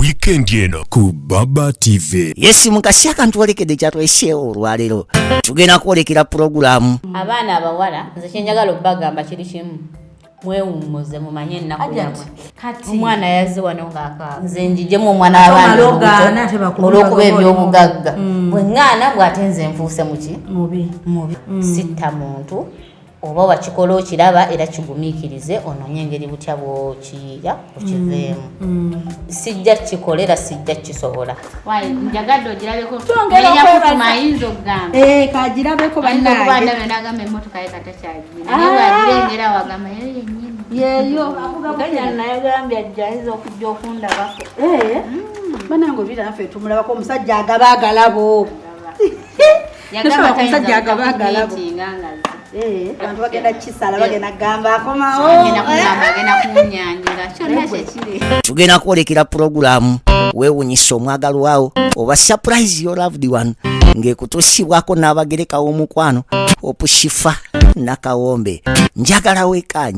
weekend eno ku Baba TV. Yes, mukasi akantu olekedde kyatwesheewo olwaleero tugenda kwolekera pulogulaamu. Abaana abawala nze kyenjagala obbagamba kiri kimu, mwewummuze mumanye ennaku yammwe. Omwana yazze wano ng'akaaba, nze njijjemu omwana w'abaana olw'okuba ebyobugagga. Bwe ŋŋaana bw'ate nze nfuuse muki mubi sitta muntu oba wakikola okiraba era kigumiikirize onoonye engeri butya bw'okiyiira okiveemu. Sijja kikolera sijja kisobola. Njagadde ogirabeko nenya ayinza okugamba kagirabeko bannaaye nagamba emmotoka ye katakyagina naye bwagirengera wagamba yo yennyini yeyo akugambanya naye gambye ajja ayinza okujja okundabako banange obiraffe tumulabako omusajja agabagalabo yagamba omusajja agabagalabo abantu bagenda kisala bagenda gamba akomawo agenda kunyanjira kyonna kyekiri. Tugenda kwolekera pulogulaamu weewunyisa omwagalwawo oba surprise your loved one ng'ekutuusibwako n'abagereka w'omukwano opushifa nakawombe njagala weekanye.